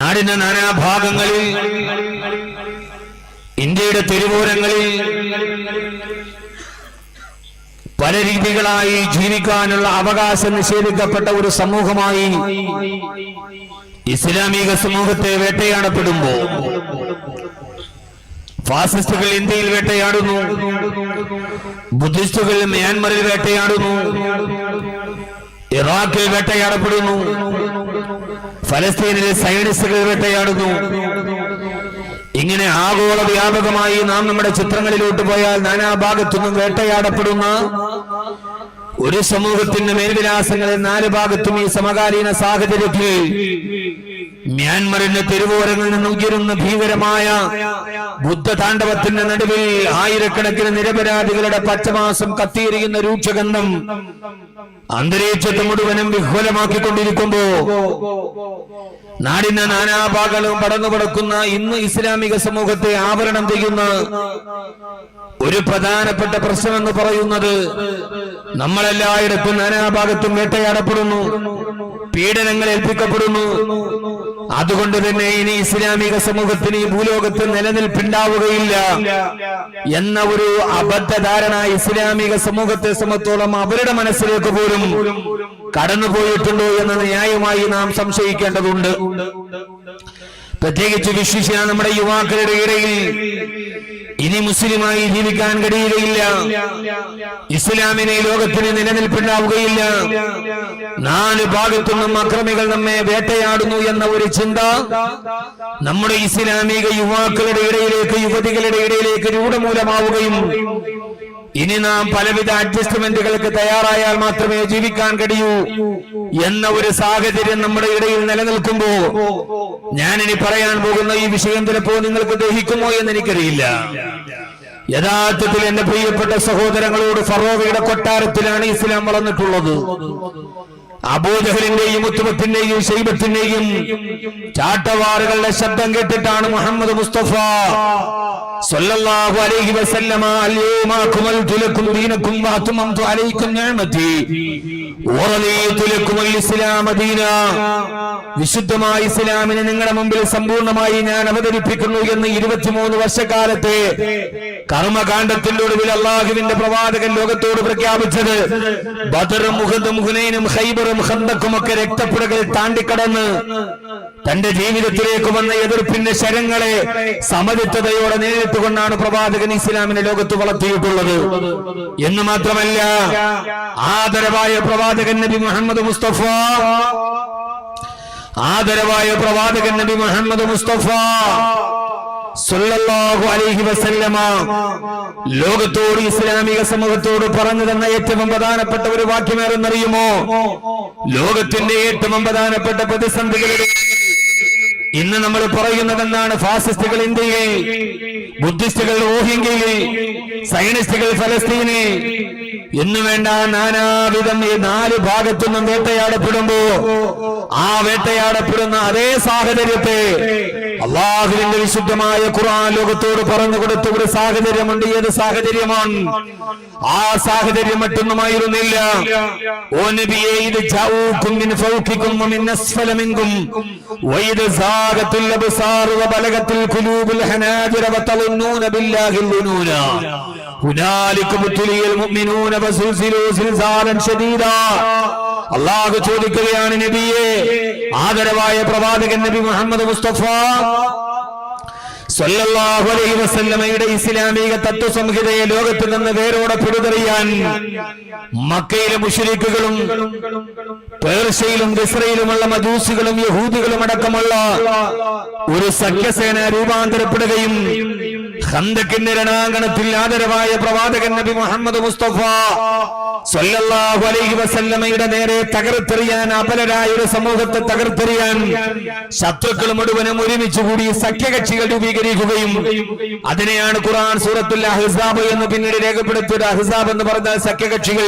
നാടിന്റെ നാനാഭാഗങ്ങളിൽ ഇന്ത്യയുടെ തെരുവോരങ്ങളിൽ പല രീതികളായി ജീവിക്കാനുള്ള അവകാശം നിഷേധിക്കപ്പെട്ട ഒരു സമൂഹമായി ഇസ്ലാമിക സമൂഹത്തെ വേട്ടയാടപ്പെടുമ്പോൾ ഫാസിസ്റ്റുകൾ ഇന്ത്യയിൽ വേട്ടയാടുന്നു, ബുദ്ധിസ്റ്റുകൾ മ്യാൻമറിൽ വേട്ടയാടുന്നു, ഇറാഖിൽ വേട്ടയാടപ്പെടുന്നു, ഫലസ്തീനിലെ സയനിസ്റ്റുകൾ വേട്ടയാടുന്നു. ഇങ്ങനെ ആഗോള വ്യാപകമായി നാം നമ്മുടെ ചിത്രങ്ങളിലോട്ട് പോയാൽ നാനാഭാഗത്തുനിന്നും വേട്ടയാടപ്പെടുന്ന ഒരു സമൂഹത്തിന്റെ മേൽവിലാസങ്ങളിൽ നാല് ഭാഗത്തും ഈ സമകാലീന സാഹചര്യത്തിൽ മ്യാൻമറിന്റെ തെരുവോരങ്ങളിൽ നിന്ന് ഉയരുന്ന ഭീകരമായ ബുദ്ധതാണ്ഡവത്തിന്റെ നടുവിൽ ആയിരക്കണക്കിന് നിരപരാധികളുടെ പച്ചമാസം കത്തിയിരിക്കുന്ന രൂക്ഷഗന്ധം അന്തരീക്ഷത്തെ മുഴുവനും വിഹ്വലമാക്കിക്കൊണ്ടിരിക്കുമ്പോ നാടിന്റെ നാനാഭാഗങ്ങളും പടർന്നു പടക്കുന്ന ഇന്ന് ഇസ്ലാമിക സമൂഹത്തെ ആവരണം ചെയ്യുന്ന ഒരു പ്രധാനപ്പെട്ട പ്രശ്നമെന്ന് പറയുന്നത് നമ്മളെല്ലായിടത്തും നാനാഭാഗത്തും വേട്ടയാടപ്പെടുന്നു, പീഡനങ്ങൾ ഏൽപ്പിക്കപ്പെടുന്നു. അതുകൊണ്ട് തന്നെ ഇനി ഇസ്ലാമിക സമൂഹത്തിന് ഈ ഭൂലോകത്ത് നിലനിൽപ്പുണ്ടാവുകയില്ല എന്ന ഒരു അബദ്ധധാരണ ഇസ്ലാമിക സമൂഹത്തെ സംബന്ധിച്ചോളം അവരുടെ മനസ്സിലേക്ക് പോലും കടന്നുപോയിട്ടുണ്ടോ എന്ന് ന്യായമായി നാം സംശയിക്കേണ്ടതുണ്ട്. പ്രത്യേകിച്ച് വിശ്വസിച്ച നമ്മുടെ യുവാക്കളുടെ ഇടയിൽ ഇനി മുസ്ലിമായി ജീവിക്കാൻ കഴിയുകയില്ല, ഇസ്ലാമിനെ ലോകത്തിന് നിലനിൽപ്പുണ്ടാവുകയില്ല, നാല് ഭാഗത്തുനിന്നും അക്രമികൾ നമ്മെ വേട്ടയാടുന്നു എന്ന ഒരു ചിന്ത നമ്മുടെ ഇസ്ലാമിക യുവാക്കളുടെ ഇടയിലേക്ക്, യുവതികളുടെ ഇടയിലേക്ക് രൂഢമൂലമാവുകയും ഇനി നാം പലവിധ അഡ്ജസ്റ്റ്മെന്റുകൾക്ക് തയ്യാറായാൽ മാത്രമേ ജീവിക്കാൻ കഴിയൂ എന്ന ഒരു സാഹചര്യം നമ്മുടെ ഇടയിൽ നിലനിൽക്കുമ്പോ ഞാനിനി പറയാൻ പോകുന്ന ഈ വിഷയം ചിലപ്പോ നിങ്ങൾക്ക് ദഹിക്കുമോ എന്ന് എനിക്കറിയില്ല. യഥാർത്ഥത്തിൽ എന്റെ പ്രിയപ്പെട്ട സഹോദരങ്ങളോട്, ഫറോവയുടെ കൊട്ടാരത്തിലാണ് ഇസ്ലാം വളർന്നിട്ടുള്ളത്. അബൂജഹലിന്റെയും ഉത്തുബത്തിന്റെയും ശൈബത്തിന്റെയും ചാട്ടവാറുകളുടെ ശബ്ദം കേട്ടിട്ടാണ് മുഹമ്മദ് മുസ്തഫ സല്ലല്ലാഹു അലൈഹി വസല്ലമ അൽയൗമ അക്മൽതു ലക്കും ദീനക്കും വഅത്മംതു അലൈക്കും നിഅമതി വറദീതു ലക്കുമുൽ ഇസ്ലാമ ദീനാ, വിശുദ്ധമായ ഇസ്ലാമിനെ നിങ്ങളുടെ മുമ്പിൽ സമ്പൂർണ്ണമായി ഞാൻ അവതരിപ്പിക്കുന്നു എന്ന് 23 വർഷക്കാലത്തെ കർമ്മകാണ്ഡത്തിലൊടുവിൽ അള്ളാഹുവിന്റെ പ്രവാചകൻ ലോകത്തോട് പ്രഖ്യാപിച്ചത് ബദറും ഉഹദും ഹുനൈനും ഖൈബറും ഖന്ദഖും ഒക്കെ രക്തപ്പുഴകൾ താണ്ടിക്കടന്ന് തന്റെ ജീവിതത്തിലേക്ക് വന്ന എതിർപ്പിന്റെ ശരങ്ങളെ സമചിത്തതയോടെ നേരിട്ടുകൊണ്ടാണ് പ്രവാചകൻ ഇസ്ലാമിനെ ലോകത്ത് വളർത്തിയിട്ടുള്ളത്. എന്ന് മാത്രമല്ല, ആദരവായ പ്രവാചകൻ നബി മുഹമ്മദ് മുസ്തഫ, ആദരവായ പ്രവാചകൻ നബി മുഹമ്മദ് മുസ്തഫ സല്ലല്ലാഹു അലൈഹി വസല്ലമ ലോകത്തോട്, ഇസ്ലാമിക സമൂഹത്തോട് പറഞ്ഞു തന്ന ഏറ്റവും പ്രധാനപ്പെട്ട ഒരു വാക്യമേറെന്നറിയുമോ? ലോകത്തിന്റെ ഏറ്റവും പ്രധാനപ്പെട്ട പ്രതിസന്ധികളിൽ ഇന്ന് നമ്മൾ പറയുന്നതെന്നാണ്. ഫാസിസ്റ്റുകൾ ഇന്ത്യയിൽ, ബുദ്ധിസ്റ്റുകൾ റോഹിംഗ്യയിൽ, സയനിസ്റ്റുകൾ ഫലസ്തീനിൽ എന്ന് വേണ്ട നാനാവിധം ഈ നാല് ഭാഗത്തുനിന്നും വേട്ടയാടപ്പെടുമ്പോ ആ വേട്ടയാടപ്പെടുന്ന അതേ സാഹചര്യത്തെ അള്ളാഹുവിന്റെ വിശുദ്ധമായ ഖുർആൻ ലോകത്തോട് പറഞ്ഞു കൊടുത്ത ഒരു സാഹചര്യമുണ്ട്. ഏത് സാഹചര്യമാണ്? ആ സാഹചര്യം മറ്റൊന്നുമായിരുന്നില്ല. ഓ നബിയേ, ഇത് ജാഊകും മിൻ ഫൗഖികും വമിൻ അസ്ഫല മിൻകും വഇദ സാഗത്തുൽ അബ്സാർ വബലഗത്തുൽ ഖുലൂബുൽ ഹനാജിറ വതളുന്നൂന ബില്ലാഹിൽ ളുനൂന ഹുനാലിക മുത്ലിയൽ മുഅ്മിനൂന വസുൽസിലു സിൽസാലൻ ശദീദാ. അല്ലാഹു ചോദിക്കുകയാണ്, നബിയേ, ആദരവായ പ്രവാചകൻ നബി മുഹമ്മദ് മുസ്തഫ സല്ലല്ലാഹു അലൈഹി വസല്ലമയുടെ ഇസ്ലാമിക തത്വസംഹിതയെ ലോകത്ത് നിന്ന് വേരോടെ പിഴുതെറിയാൻ മക്കയിലെ മുശ്രിക്കുകളും പേർഷ്യയിലും ഇസ്രയേലുമുള്ള മജൂസികളും യഹൂദികളും അടക്കമുള്ള ഒരു സഖ്യസേന രൂപാന്തരപ്പെടുകയും ഖന്ദഖിന്റെ രണാങ്കണത്തിൽ ആദരവായ പ്രവാചകൻ നബി മുഹമ്മദ് മുസ്തഫ സല്ലല്ലാഹു അലൈഹി വസല്ലമയുടെ നേരെ തകർത്തെറിയാൻ, അപലരായ ഒരു സമൂഹത്തെ തകർത്തെറിയാൻ ശത്രുക്കൾ മുഴുവനും ഒരുമിച്ച് കൂടി സഖ്യകക്ഷികൾ രൂപീകരിക്കുകയും അതിനെയാണ് ഖുർആൻ സൂറത്തുൽ അഹ്സാബ് എന്ന് പിന്നീട് രേഖപ്പെടുത്തിയത്. അഹ്സാബ് എന്ന് പറഞ്ഞാൽ സഖ്യകക്ഷികൾ.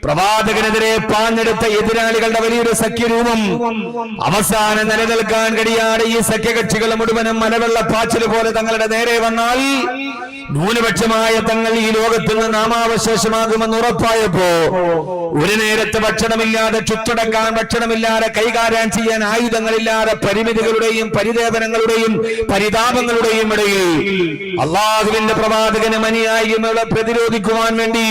പ്രവാചകനെതിരെ പാഞ്ഞെടുത്ത എതിരാളികളുടെ വലിയൊരു സഖ്യരൂപം അവസാനം നിലനിൽക്കാൻ കഴിയാതെ ഈ സഖ്യകക്ഷികൾ മുഴുവനും മലവെള്ള പാച്ചിൽ പോലെ തങ്ങളുടെ നേരെ വന്ന വന്നാൽ ന്യൂനപക്ഷമായ തങ്ങൾ ഈ ലോകത്തിൽ നിന്ന് നാമാവശേഷമാകുമെന്ന് ഉറപ്പായപ്പോ ഒരു നേരത്തെ ഭക്ഷണമില്ലാതെ ചുറ്റടക്കാൻ ഭക്ഷണമില്ലാതെ കൈകാര്യം ചെയ്യാൻ ആയുധങ്ങളില്ലാതെ പരിമിതികളുടെയും പരിദേവനങ്ങളുടെയും പരിതാപങ്ങളുടെയും ഇടയിൽ അള്ളാഹുവിന്റെ പ്രവാചകന് അനുയായികളെ പ്രതിരോധിക്കുവാൻ വേണ്ടി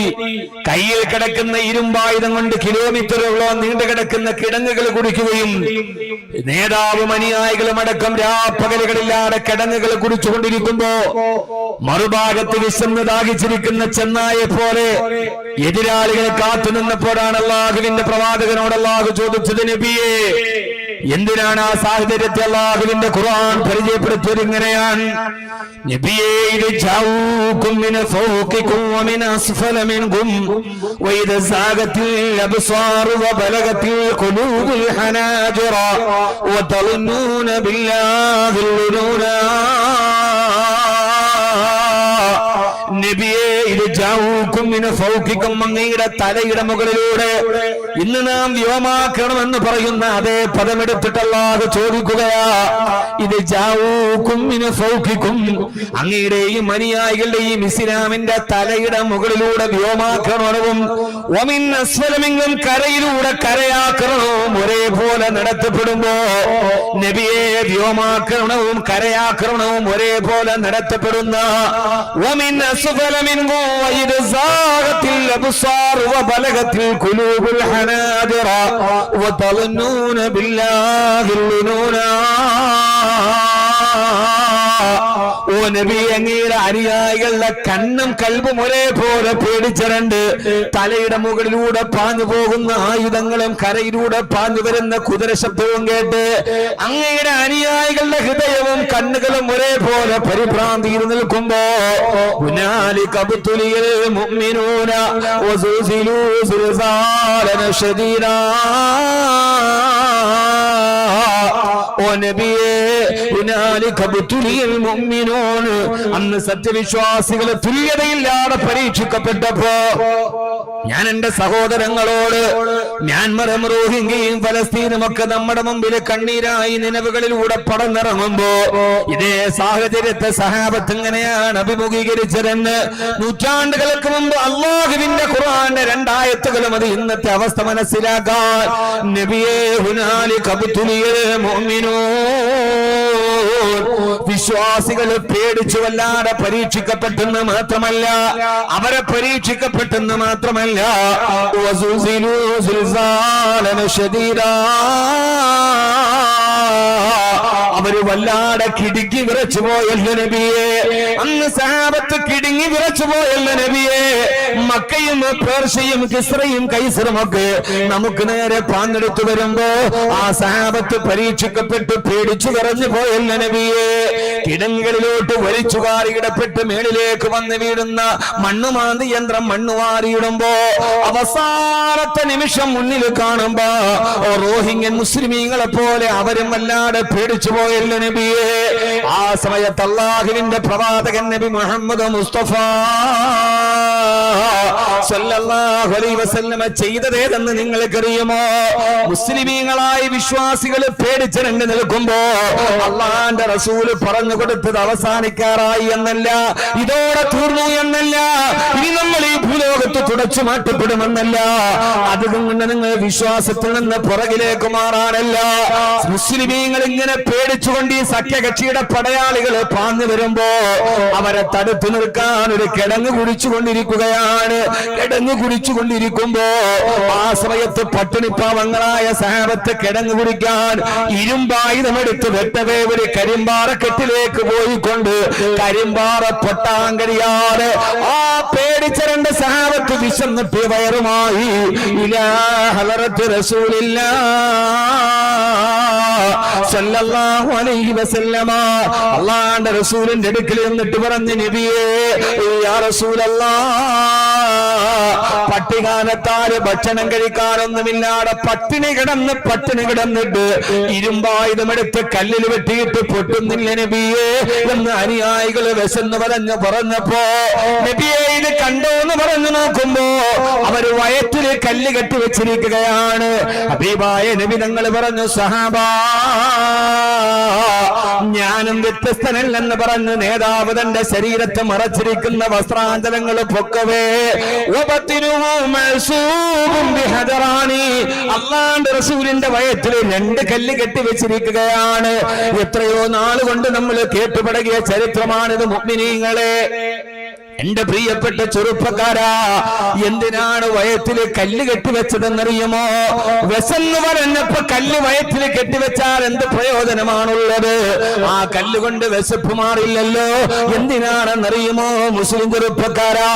കയ്യിൽ കിടക്കുന്ന ഇരുമ്പായുധം കൊണ്ട് കിലോമീറ്ററുകളോ നീണ്ടു കിടക്കുന്ന കിടങ്ങുകൾ കുടിക്കുകയും നേതാവും അനുയായികളും അടക്കം രാപ്പകലുകളില്ലാതെ കിടങ്ങുകൾ കുടിച്ചുകൊണ്ടിരിക്കുമ്പോ മറുഭാഗത്ത് വിശന്ന് ദാഹിച്ചിരിക്കുന്ന ചെന്നായെ പോലെ എതിരാളികളെ കാത്തുനിന്നപ്പോഴാണ് അള്ളാഹുവിന്റെ പ്രവാചകനോട് അള്ളാഹു ചോദിച്ചത്, നബിയേ, എന്തിനാണ് ആ സാഹചര്യത്തെ അള്ളാഹുവിന്റെ ഖുർആൻ പരിചയപ്പെടുത്തിയത്? ഇങ്ങനെയാണ്, നബിയേ, ഇത് ജാഊകും മിന ഫൗഖികും വമിന അസ്ഫല മിൻകും വഇദ സാഗത്തിൽ അബ്സാറു വബലഗത്തിൽ ഖുലൂബുൽ ഹനാജിറ വതളുന്നൂന ബില്ലാഹിൽ ലുനൂനാ. നബിയേ, ഇത് ജാഊകും മിന ഫൗഖികും, അങ്ങയുടെ തലയുടെ മുകളിലൂടെ ഇന്ന് നാം വ്യോമാക്കണമെന്ന് പറയുന്ന അതേ പദമെടുത്തിട്ട് അല്ലാഹു ചോദിക്കുകയാ, ഇത് ജാഊകും മിന ഫൗഖികും, അങ്ങയുടെയും അനുയായികളുടെയും ഇസ്ലാമിന്റെ തലയുടെ മുകളിലൂടെ വ്യോമാക്രമണവും വമിൻ അസ്ഫല മിൻകും, കരയിലൂടെ കരയാക്രമണവും ഒരേപോലെ നടത്തപ്പെടുമ്പോ, നബിയെ, വ്യോമാക്രമണവും കരയാക്രമണവും ഒരേപോലെ നടത്തപ്പെടുന്ന വമിൻ അസ്ഫല മിൻകും വഇദ സാഗത്തിൽ അബ്സാർ വബലഗത്തിൽ ഖുലൂബുൽ ഹനാജിറ വതളുന്നൂന ബില്ലാഹിൽ ലുനൂനാ. ഓ നബി, അങ്ങയുടെ അനുയായികളുടെ കണ്ണും കൽബും ഒരേപോലെ പേടിച്ചിരണ്ട് തലയുടെ മുകളിലൂടെ പാഞ്ഞു പോകുന്ന ആയുധങ്ങളും കരയിലൂടെ പാഞ്ഞു വരുന്ന കുതിര ശബ്ദവും കേട്ട് അങ്ങയുടെ അനുയായികളുടെ ഹൃദയവും കണ്ണുകളും ഒരേപോലെ പരിഭ്രാന്തിയിൽ നിൽക്കുമ്പോ ഹുനാലിക ബുതുലിയൽ മുഅ്മിനൂന വസുസിലൂ സുൽസാലന ശദീദാ. ഓ നബിയേ, ഹുനാലിക ബുതുലിയൽ മുഅ്മിനൂൻ, അന്ന് സത്യവിശ്വാസികൾ തുല്യതയില്ലാതെ പരീക്ഷിക്കപ്പെട്ടപ്പോ ഞാൻ എന്റെ സഹോദരങ്ങളോട് മ്യാൻമറും റോഹിംഗ്യയും ഫലസ്തീനും ഒക്കെ നമ്മുടെ മുമ്പിൽ കണ്ണീരായി നിലവുകളിലൂടെ പടന്നിറങ്ങുമ്പോ ഇതേ സാഹചര്യത്തെ സഹാബത്ത് എങ്ങനെയാണ് അഭിമുഖീകരിച്ചതെന്ന് നൂറ്റാണ്ടുകൾക്ക് മുമ്പ് അല്ലാഹുവിന്റെ ഖുർആന്റെ രണ്ടായത്തുകളും അത് ഇന്നത്തെ അവസ്ഥ മനസ്സിലാക്കാൻ നബിയേ, ഹുനാലിക ബുതുലിയൽ മുഅ്മിനൂൻ, വിശ്വാസികൾ പേടിച്ചു വല്ലാതെ പരീക്ഷിക്കപ്പെട്ടെന്ന് മാത്രമല്ല, അവരെ പരീക്ഷിക്കപ്പെട്ടെന്ന് മാത്രമല്ല, വസുസിലൂ സുൽസാലന ശദീദാ, അവര് വല്ലാതെ കിടുങ്ങി വിറച്ചു പോയല്ല നബിയെ. അന്ന് സഹാബത്ത് കിടുങ്ങി വിറച്ചു പോയല്ല നബിയെ. മക്കയും പേർഷ്യയും കിസ്രയും കൈസറും ഒക്കെ നമുക്ക് നേരെ പാഞ്ഞെടുത്തു വരുമ്പോ ആ സഹാബത്ത് പരീക്ഷിക്കപ്പെട്ട് പേടിച്ചു വിറഞ്ഞു പോയല്ല നബിയെ. കിടങ്ങുകളിലോട്ട് വലിച്ചുകാരിയിടപ്പെട്ട് മേളിലേക്ക് വന്ന് വീഴുന്ന മണ്ണുമാന്തി യന്ത്രം മണ്ണുവാരിയിടുമ്പോ അവസാനത്തെ നിമിഷം മുന്നിൽ കാണുമ്പോ റോഹിംഗ്യൻ മുസ്ലിമീങ്ങളെ പോലെ അവരും വല്ലാതെ പേടിച്ചു പോയല്ല നബിയെ. ആ സമയത്ത് അല്ലാഹുവിന്റെ പ്രവാചകൻ നബി മുഹമ്മദ് മുസ്തഫ സല്ലല്ലാഹു അലൈഹി വസല്ലമ ചെയ്തതേതെന്ന് നിങ്ങൾക്കറിയുമോ? മുസ്ലിമീങ്ങളായ വിശ്വാസികൾ പേടിച്ചിരണ്ട് നിൽക്കുമ്പോ അള്ളാന്റെ റസൂല് പറഞ്ഞു കൊടുത്തത് അവസാനിക്കാറായി എന്നല്ല, ഇതോടെ തീർന്നു എന്നല്ല, ഇനി നമ്മൾ ഈ ഭൂലോകത്ത് തുടച്ചു മാറ്റപ്പെടുമെന്നല്ല, അതുകൊണ്ട് നിങ്ങൾ വിശ്വാസത്തിൽ നിന്ന് പുറകിലേക്ക് മാറാനല്ല. മുസ്ലിമീങ്ങൾ ഇങ്ങനെ പേടിച്ചുകൊണ്ട് ഈ സഖ്യകക്ഷിയുടെ പടയാളികളെ പാഞ്ഞു വരുമ്പോ അവരെ തടുത്തു നിർക്കാൻ ഒരു കിടങ്ങ് കുടിച്ചുകൊണ്ടിരിക്കുകയാണ്. കിടങ്ങ് കുടിച്ചുകൊണ്ടിരിക്കുമ്പോ ആ സമയത്ത് പട്ടിണിപ്പാവങ്ങളായ സഹാബത്ത് കിടങ്ങ് കുടിക്കാൻ ഇരുമ്പായുധമെടുത്ത് വെട്ടവേ ഒരു കരിമ്പാറക്കെട്ടിലേക്ക് പോയിക്കൊണ്ട് കരിമ്പാറ പൊട്ടാൻ കഴിയാതെ ആ പേടിച്ച രണ്ട് സഹാബത്ത് വിശന്നിട്ട് വയറുമായി ഇലാ ഹളറത്ത് റസൂലില്ലാ സല്ലല്ലാഹു അലൈഹി വസല്ലമ അല്ലാഹുവിന്റെ റസൂലിന്റെ അടുക്കൽ നിന്നിട്ട് പറഞ്ഞു, നബിയേ, യാ റസൂലല്ലാഹ്, പട്ടികാലത്താല് ഭക്ഷണം കഴിക്കാനൊന്നുമില്ലാതെ പട്ടിണി കിടന്നിട്ട് ഇരുമ്പായുധമെടുത്ത് കല്ലിൽ വെട്ടിയിട്ട് പൊട്ടുന്നില്ല നബിയേ എന്ന് അനുയായികള് വിശന്ന് പറഞ്ഞപ്പോ നബിയെ ഇത് കണ്ടോ എന്ന് പറഞ്ഞു നോക്കുമ്പോ അവര് വയറ്റില് കല്ല് കെട്ടി വെച്ചിരിക്കുകയാണ്. ഹബീബായ നബി തങ്ങൾ പറഞ്ഞു, സഹാബാ, ഞാനും വ്യത്യസ്തനല്ലെന്ന് പറഞ്ഞ് നേതാവ് തന്റെ ശരീരത്തെ മറച്ചിരിക്കുന്ന വസ്ത്രാന്തരങ്ങൾ പൊക്കവേ അള്ളാന്റെ റസൂലിന്റെ വയറ്റിൽ 2 കല്ല് കെട്ടിവെച്ചിരിക്കുകയാണ്. എത്രയോ നാളുകൊണ്ട് നമ്മൾ കേട്ടുപടകിയ ചരിത്രമാണിത് മുഅ്മിനീങ്ങളെ. എന്റെ പ്രിയപ്പെട്ട ചെറുപ്പക്കാരാ, എന്തിനാണ് വയറ്റില് കല്ല് കെട്ടിവെച്ചതെന്നറിയുമോ? വിശന്ന് പറഞ്ഞപ്പോ കല്ല് വയറ്റില് കെട്ടിവെച്ചാൽ എന്ത് പ്രയോജനമാണുള്ളത്? ആ കല്ലുകൊണ്ട് വിശപ്പ് മാറില്ലല്ലോ. എന്തിനാണെന്നറിയുമോ മുസ്ലിം ചെറുപ്പക്കാരാ?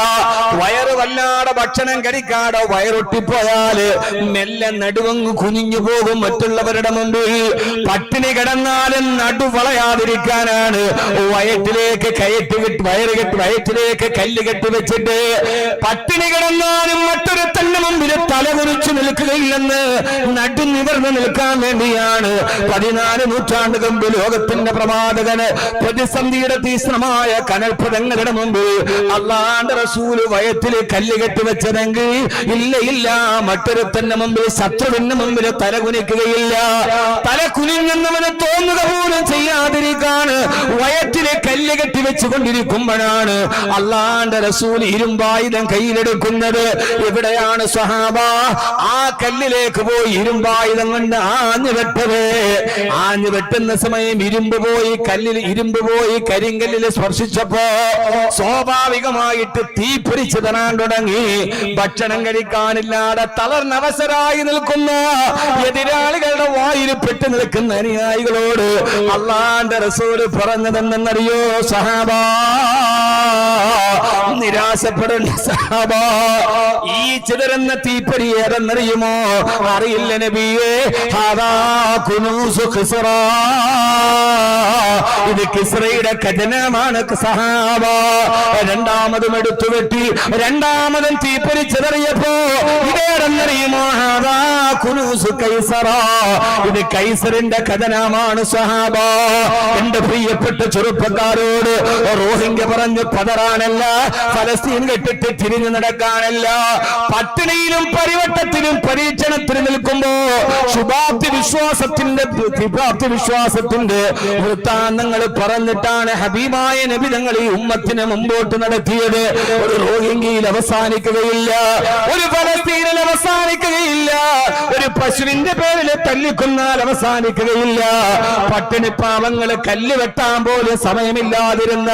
വയറ് വല്ലാതെ ഭക്ഷണം കഴിക്കാതെ വയറൊട്ടിപ്പോയാല് മെല്ലെ നടുവങ്ങ് കുനിഞ്ഞു പോകും. മറ്റുള്ളവരുടെ മുമ്പിൽ പട്ടിണി കിടന്നാലും നടുവളയാതിരിക്കാനാണ് വയറ്റിലേക്ക് വയറ്റിലേക്ക് കല്ല് കെട്ടിവെച്ചിട്ട് പട്ടിണി കിടന്നാലും മറ്റൊരു തന്നെ മുമ്പിൽ തല കുറിച്ചു നിൽക്കുകയില്ലെന്ന് നടു നിവർന്ന് നിൽക്കാൻ വേണ്ടിയാണ് 14 നൂറ്റാണ്ടുകൾ മുമ്പ് ലോകത്തിന്റെ പ്രവാചകന് പ്രതിസന്ധിയുടെ തീക്ഷ്ണമായ കനൽപഥങ്ങളുടെ മുമ്പിൽ അള്ളാന്റെ റസൂല് വയറ്റില് കല്ല് കെട്ടിവെച്ചതെങ്കിൽ ഇല്ല, മറ്റൊരു തന്നെ മുമ്പിൽ ശത്രുവിന്റെ മുമ്പിൽ തല കുനിക്കുകയില്ല. തല കുനിഞ്ഞെന്നവന് തോന്നുക പോലും ചെയ്യാതിരിക്കാണ് വയറ്റിലെ കല്ല് കെട്ടിവെച്ചു കൊണ്ടിരിക്കുമ്പോഴാണ് അള്ളാന്റെ റസൂൽ ഇരുമ്പായുധം കയ്യിലെടുക്കുന്നത്. എവിടെയാണ് സ്വഹാബ? ആ കല്ലിലേക്ക് പോയി ഇരുമ്പായുധം കൊണ്ട് ആഞ്ഞു വെട്ടുന്ന സമയം ഇരുമ്പ് പോയി കരിങ്കല്ലിൽ സ്പർശിച്ചപ്പോ സ്വാഭാവികമായിട്ട് തീ പിടിച്ചു തരാൻ തുടങ്ങി. ഭക്ഷണം കഴിക്കാനില്ലാതെ തളർന്നവസരായി നിൽക്കുന്ന എതിരാളികളുടെ വായിൽ പെട്ടു നിൽക്കുന്ന അനുയായികളോട് അള്ളാന്റെ റസൂല് പറഞ്ഞതെന്നറിയോ സഹാബ? നിരാശപ്പെടേണ്ട സഹാബ, ഈ ചിതറുന്ന തീപ്പരി ഏതെന്നറിയുമോ? അറിയില്ല നബിയേ. ഇത് കിസ്റയുടെ ഖജനാമാണ് സഹാബ. രണ്ടാമതും എടുത്തു വെട്ടി, രണ്ടാമതും തീപ്പരി ചിതറിയപ്പോ ഇതേടെന്നറിയുമോ? ഇത് കൈസറിന്റെ ഖജനാമാണ് സഹാബ. എന്റെ പ്രിയപ്പെട്ട ചെറുപ്പക്കാരോട് റോഹിംഗ്യ പറഞ്ഞു പതറാനല്ല, ഫലസ്തീൻ കെട്ടിട്ട് തിരിഞ്ഞു നടക്കാനല്ല. പട്ടിണിയിലും പരിവട്ടത്തിലും പരീക്ഷണത്തിലും നിൽക്കുമ്പോ ശുഭാപ്തി വിശ്വാസത്തിന്റെ വൃത്താന്തങ്ങൾ പറഞ്ഞിട്ടാണ് ഹബീബായ നബി തങ്ങൾ ഈ ഉമ്മത്തിനെ മുമ്പോട്ട് നടത്തിയത്. ഒരു റോഹിംഗ്യയിൽ അവസാനിക്കുകയില്ല, ഒരു ഫലസ്തീനിൽ അവസാനിക്കുകയില്ല, ഒരു പശുവിന്റെ പേരിൽ തല്ലിക്കൊന്നാൽ അവസാനിക്കുകയില്ല. പട്ടിണി പാവങ്ങള് കല്ല് വെട്ടാൻ പോലും സമയമില്ലാതിരുന്ന,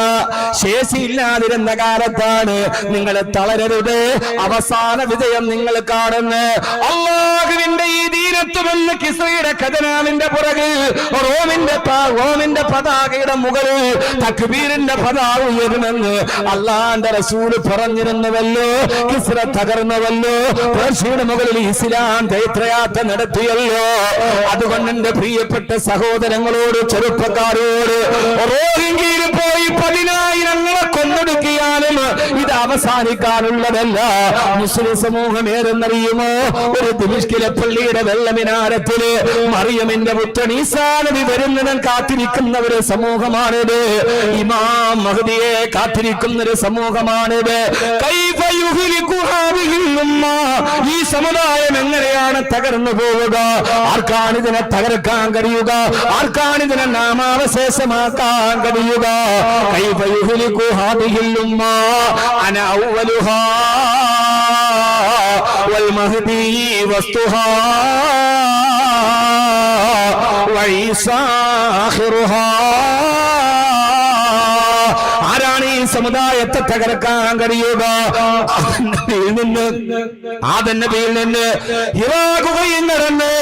ശേഷിയില്ലാതിരുന്ന കാലത്താണ്. നിങ്ങൾ തളരരുത്, അവസാന വിജയം നിങ്ങൾ കാണുന്ന അല്ലാഹുവിന്റെ ഈ ദീനത്വമെന്ന് കിസ്റയുടെ ഖജനാവിന്റെ പുറകിൽ റോമിന്റെ പതാകയുടെ മുകളിൽ തക്ബീറിന്റെ പതാക ഉയരുമെന്ന് അള്ളാന്റെ റസൂല് പറഞ്ഞിരുന്നുവല്ലോ. കിസ്റ തകർന്നുവല്ലോ, പേർഷ്യയുടെ മുകളിൽ ഇസ്ലാം ജയത്രയാത്ര നടത്തിയല്ലോ. അതുകൊണ്ട് എന്റെ പ്രിയപ്പെട്ട സഹോദരങ്ങളോട് ചെറുപ്പക്കാരോട്, റോഹിംഗ്യയിൽ പോയി 10,000 കൊന്നൊടുക്കിയാലും ഇത് അവസാനിക്കാനുള്ളതല്ല. മുസ്ലിം സമൂഹം ഏതെന്നറിയുമോ? ഒരു ദിമിഷ്കിലെ പള്ളിയുടെ വെള്ളമിനാരത്തില് മറിയമിന്റെ പുത്രൻ ഈസാ നബി വരുന്നവൻ കാത്തിരിക്കുന്ന ഒരു സമൂഹമാണിത്. ഇമാം മഹ്ദിയെ കാത്തിരിക്കുന്ന ഒരു സമൂഹമാണിത്. ഈ സമുദായം എങ്ങനെയാണ് തകർന്നു പോവുക? ആർക്കാണ് ഇതിനെ തകർക്കാൻ കഴിയുക? ആർക്കാണ് ഇതിനെ നാമാവശേഷമാക്കാൻ കഴിയുക? أنا أولها والمهدي وسطها وعيسى آخرها. ആരാണ് ഈ സമുദായത്തെ തകർക്കാൻ കഴിയുക? ആദം നബിയിൽ നിന്ന് ഇറാഖുകയും നടന്ന്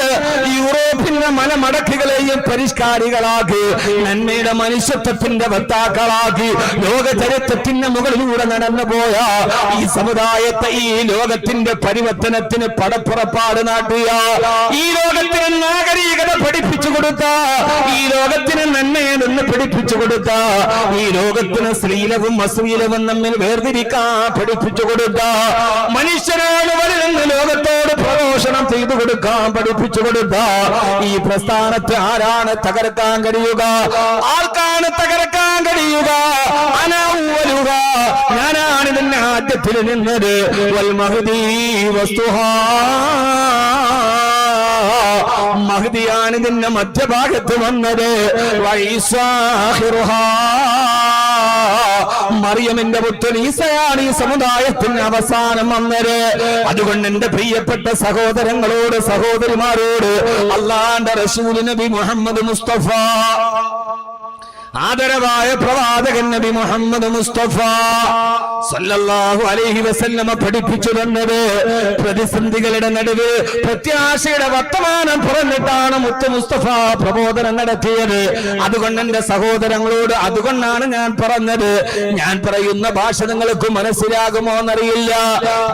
യൂറോപ്പിന്റെ മലമടക്കുകളെയും പരിഷ്കാരികളാക്കി, നന്മയുടെ മനുഷ്യത്വത്തിന്റെ വക്താക്കളാക്കി, ലോക ചരിത്രത്തിന്റെ മുകളിലൂടെ നടന്നുപോയ ഈ സമുദായത്തെ ഈ ലോകത്തിന്റെ പരിവർത്തനത്തിന് പടപ്പുറപ്പാട് നാട്ടിയ, ഈ ലോകത്തിന് നാഗരികത പഠിപ്പിച്ചു കൊടുത്ത, ഈ ലോകത്തിന് നന്മയെ നിന്ന് പഠിപ്പിച്ചു കൊടുത്ത, ഈ ലോകത്തിന് ശ്രീലവും അശ്ലീലവും നമ്മിൽ വേർതിരിക്കാൻ പഠിപ്പിച്ചു കൊടുത്ത, മനുഷ്യരാണ് വരുന്ന ലോകത്തോട് പ്രഘോഷണം ചെയ്തു കൊടുക്കാൻ പഠിപ്പിച്ചു കൊടുത്ത ഈ പ്രസ്ഥാനത്തെ ആരാണ് തകർക്കാൻ കഴിയുക? ആർക്കാണ് തകർക്കാൻ കഴിയുക? അനൗവലുക, ഞാനാണ് ഇതിന്റെ ആദ്യത്തിൽ നിന്നത്. വൽ മഹ്ദി വസ്തുഹാ മഹ്ദിയാണ് നിന്റെ മധ്യഭാഗത്ത് വന്നത്. മറിയമിന്റെ പുത്രൻ ഈസയാണ് ഈ സമുദായത്തിന് അവസാനം വന്നത്. അതുകൊണ്ട് എന്റെ പ്രിയപ്പെട്ട സഹോദരങ്ങളോട് സഹോദരിമാരോട് അല്ലാഹുവിന്റെ റസൂൽ നബി മുഹമ്മദ് മുസ്തഫ, ആദരവായ പ്രവാചകൻ നബി മുഹമ്മദ് മുസ്തഫ സല്ലല്ലാഹു അലൈഹി വസല്ലമ പഠിപ്പിച്ചു തന്നത് പ്രതിസന്ധികളുടെ നടുവ് പ്രത്യാശയുടെ വർത്തമാനം പറഞ്ഞിട്ടാണ് മുത്ത് മുസ്തഫ പ്രബോധനം നടത്തിയത്. അതുകൊണ്ട് എന്റെ സഹോദരങ്ങളോട് അതുകൊണ്ടാണ് ഞാൻ പറഞ്ഞത്. ഞാൻ പറയുന്ന ഭാഷ നിങ്ങൾക്ക് മനസ്സിലാകുമോ എന്നറിയില്ല.